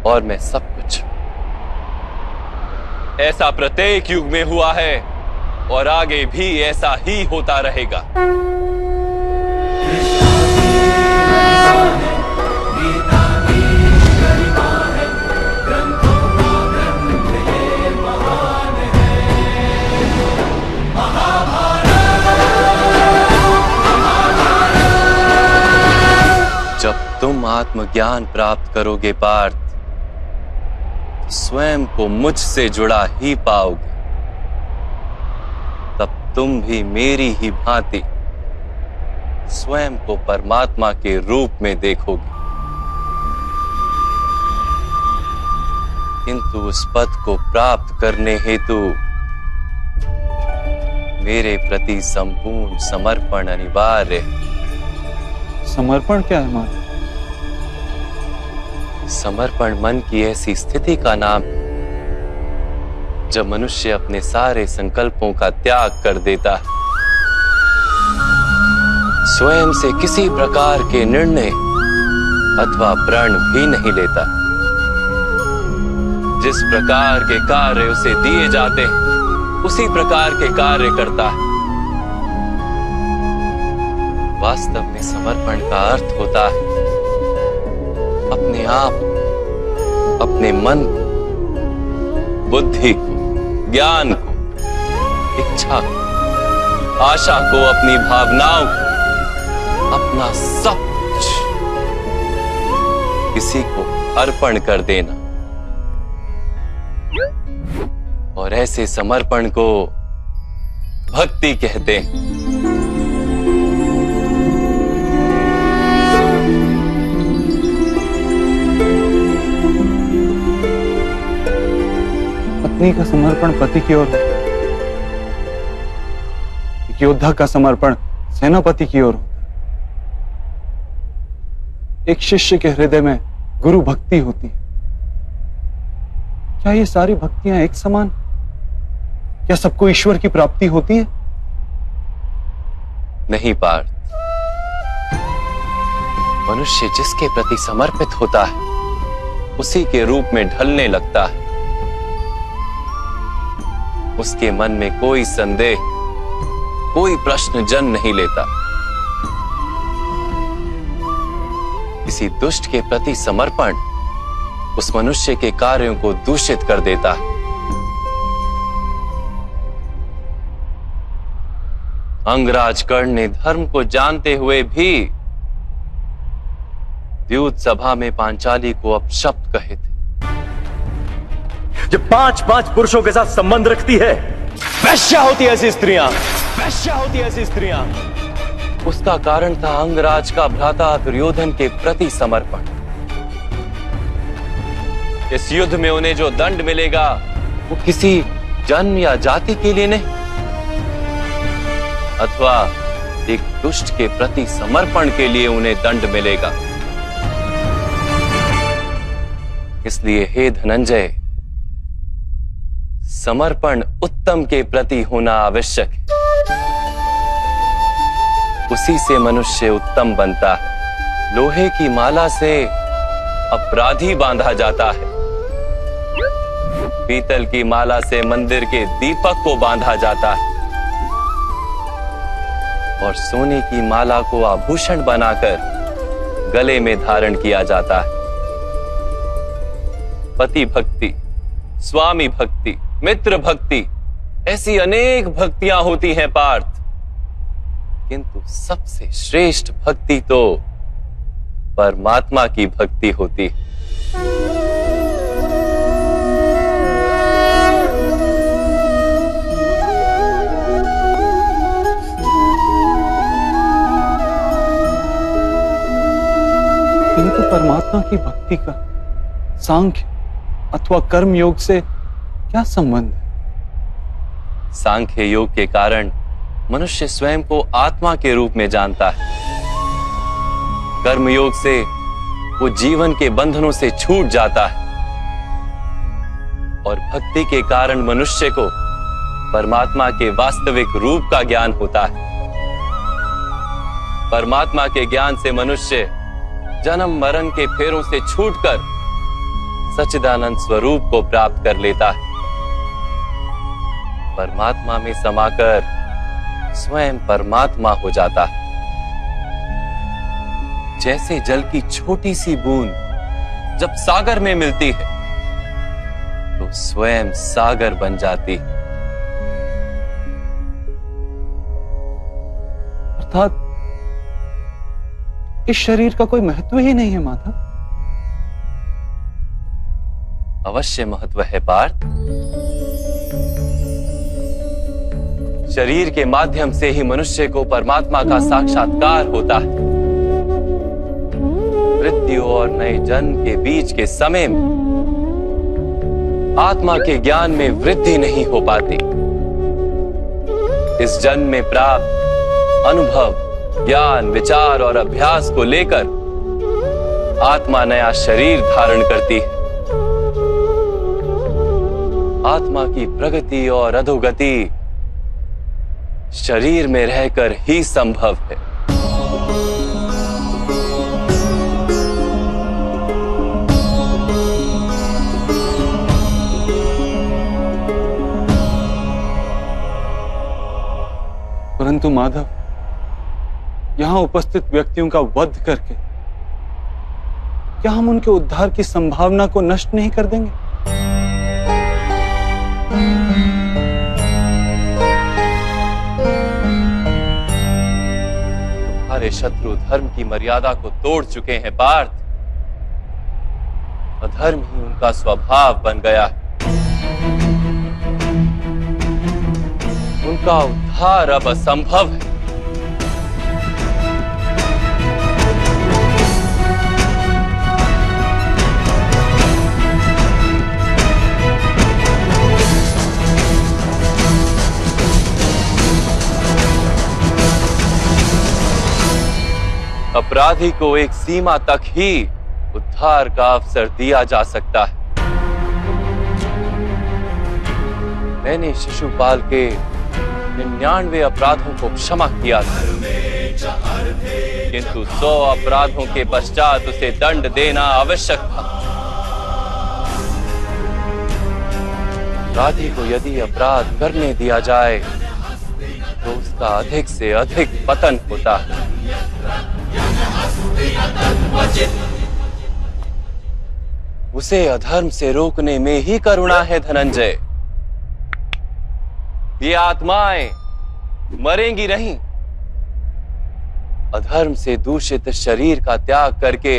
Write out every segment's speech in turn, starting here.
और मैं सब कुछ। ऐसा प्रत्येक युग में हुआ है और आगे भी ऐसा ही होता रहेगा। जब तुम आत्मज्ञान प्राप्त करोगे पार्थ, स्वयं को मुझसे जुड़ा ही पाओगे। तब तुम भी मेरी ही भांति स्वयं को परमात्मा के रूप में देखोगे। किंतु उस पद को प्राप्त करने हेतु मेरे प्रति संपूर्ण समर्पण अनिवार्य है। समर्पण क्या है मान? समर्पण मन की ऐसी स्थिति का नाम है जब मनुष्य अपने सारे संकल्पों का त्याग कर देता है, स्वयं से किसी प्रकार के निर्णय अथवा प्रण भी नहीं लेता। जिस प्रकार के कार्य उसे दिए जाते हैं उसी प्रकार के कार्य करता है। वास्तव में समर्पण का अर्थ होता है अपने आप, अपने मन को, बुद्धि को, ज्ञान को, इच्छा को, आशा को, अपनी भावनाओं को, अपना सब कुछ किसी को अर्पण कर देना। और ऐसे समर्पण को भक्ति कहते हैं। पत्नी का समर्पण पति की ओर, एक योद्धा का समर्पण सेनापति की ओर होता है। एक शिष्य के हृदय में गुरु भक्ति होती है। क्या ये सारी भक्तियां एक समान? क्या सबको ईश्वर की प्राप्ति होती है? नहीं पार्थ, मनुष्य जिसके प्रति समर्पित होता है उसी के रूप में ढलने लगता है। उसके मन में कोई संदेह, कोई प्रश्न जन्म नहीं लेता। किसी दुष्ट के प्रति समर्पण उस मनुष्य के कार्यों को दूषित कर देता है। अंगराज कर्ण ने धर्म को जानते हुए भी द्यूत सभा में पांचाली को अपशब्द कहे थे। जो 5-5 पुरुषों के साथ संबंध रखती है, वैश्या होती ऐसी स्त्रियां, वैश्या होती ऐसी स्त्रियां। उसका कारण था अंगराज का भ्राता दुर्योधन के प्रति समर्पण। इस युद्ध में उन्हें जो दंड मिलेगा वो किसी जन्म या जाति के लिए नहीं, अथवा एक दुष्ट के प्रति समर्पण के लिए उन्हें दंड मिलेगा। इसलिए हे धनंजय, समर्पण उत्तम के प्रति होना आवश्यक है। उसी से मनुष्य उत्तम बनता है। लोहे की माला से अपराधी बांधा जाता है, पीतल की माला से मंदिर के दीपक को बांधा जाता है, और सोने की माला को आभूषण बनाकर गले में धारण किया जाता है। पति भक्ति, स्वामी भक्ति, मित्र भक्ति, ऐसी अनेक भक्तियां होती हैं पार्थ, किंतु सबसे श्रेष्ठ भक्ति तो परमात्मा की भक्ति होती है। किंतु परमात्मा की भक्ति का सांख्य अथवा कर्म योग से क्या संबंध है? सांख्य योग के कारण मनुष्य स्वयं को आत्मा के रूप में जानता है। कर्म योग से वो जीवन के बंधनों से छूट जाता है, और भक्ति के कारण मनुष्य को परमात्मा के वास्तविक रूप का ज्ञान होता है। परमात्मा के ज्ञान से मनुष्य जन्म मरण के फेरों से छूटकर सच्चिदानंद स्वरूप को प्राप्त कर लेता है। परमात्मा में समाकर स्वयं परमात्मा हो जाता है। जैसे जल की छोटी सी बूंद जब सागर में मिलती है तो स्वयं सागर बन जाती है। अर्थात इस शरीर का कोई महत्व ही नहीं है माधव। अवश्य महत्व है पार्थ। शरीर के माध्यम से ही मनुष्य को परमात्मा का साक्षात्कार होता है। मृत्यु और नए जन्म के बीच के समय में आत्मा के ज्ञान में वृद्धि नहीं हो पाती। इस जन्म में प्राप्त अनुभव, ज्ञान, विचार और अभ्यास को लेकर आत्मा नया शरीर धारण करती है। आत्मा की प्रगति और अधोगति शरीर में रहकर ही संभव है। परंतु माधव, यहां उपस्थित व्यक्तियों का वध करके क्या हम उनके उद्धार की संभावना को नष्ट नहीं कर देंगे? तुम्हारे शत्रु धर्म की मर्यादा को तोड़ चुके हैं पार्थ। अधर्म ही उनका स्वभाव बन गया है। उनका उद्धार अब असंभव है। अपराधी को एक सीमा तक ही उद्धार का अवसर दिया जा सकता है। मैंने शिशुपाल के 99 अपराधों को क्षमा किया था, किंतु 100 अपराधों के पश्चात उसे दंड देना आवश्यक था। अपराधी को यदि अपराध करने दिया जाए तो उसका अधिक से अधिक पतन होता है। उसे अधर्म से रोकने में ही करुणा है धनंजय। ये आत्माएं मरेंगी नहीं। अधर्म से दूषित शरीर का त्याग करके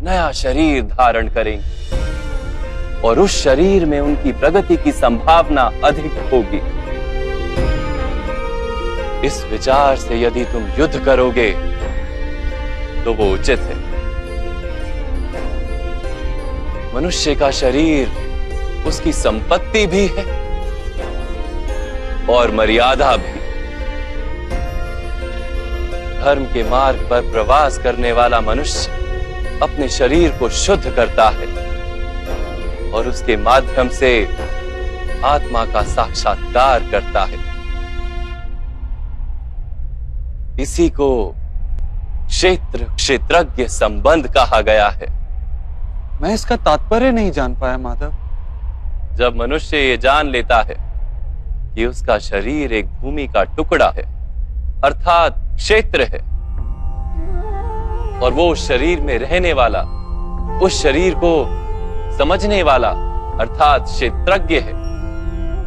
नया शरीर धारण करेंगे और उस शरीर में उनकी प्रगति की संभावना अधिक होगी। इस विचार से यदि तुम युद्ध करोगे तो वो उचित है। मनुष्य का शरीर उसकी संपत्ति भी है और मर्यादा भी। धर्म के मार्ग पर प्रवास करने वाला मनुष्य अपने शरीर को शुद्ध करता है और उसके माध्यम से आत्मा का साक्षात्कार करता है। इसी को क्षेत्र क्षेत्रज्ञ संबंध कहा गया है। मैं इसका तात्पर्य नहीं जान पाया माधव। जब मनुष्य ये जान लेता है कि उसका शरीर एक भूमि का टुकड़ा है अर्थात क्षेत्र है और वो उस शरीर में रहने वाला, उस शरीर को समझने वाला अर्थात क्षेत्रज्ञ है,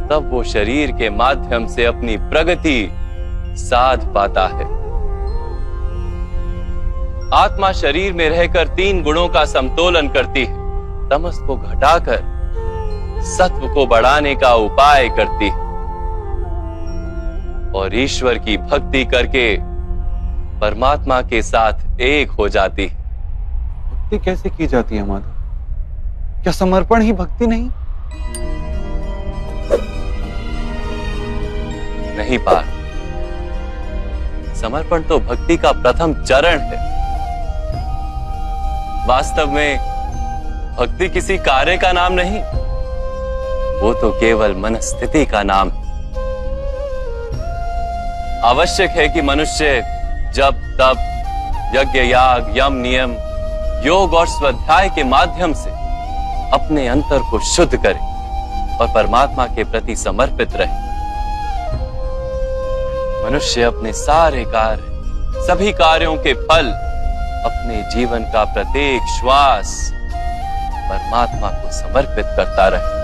तब वो शरीर के माध्यम से अपनी प्रगति साध पाता है। आत्मा शरीर में रहकर 3 गुणों का समतोलन करती है। तमस को घटाकर सत्व को बढ़ाने का उपाय करती है और ईश्वर की भक्ति करके परमात्मा के साथ एक हो जाती है। भक्ति कैसे की जाती है माधव? क्या समर्पण ही भक्ति नहीं? नहीं पार्थ, समर्पण तो भक्ति का प्रथम चरण है। वास्तव में भक्ति किसी कार्य का नाम नहीं, वो तो केवल मनस्थिति का नाम है। आवश्यक है कि मनुष्य जब तब यज्ञ, याग, यम, नियम, योग और स्वाध्याय के माध्यम से अपने अंतर को शुद्ध करे और परमात्मा के प्रति समर्पित रहे। मनुष्य अपने सारे कार्य, सभी कार्यों के फल, अपने जीवन का प्रत्येक श्वास परमात्मा को समर्पित करता रहे।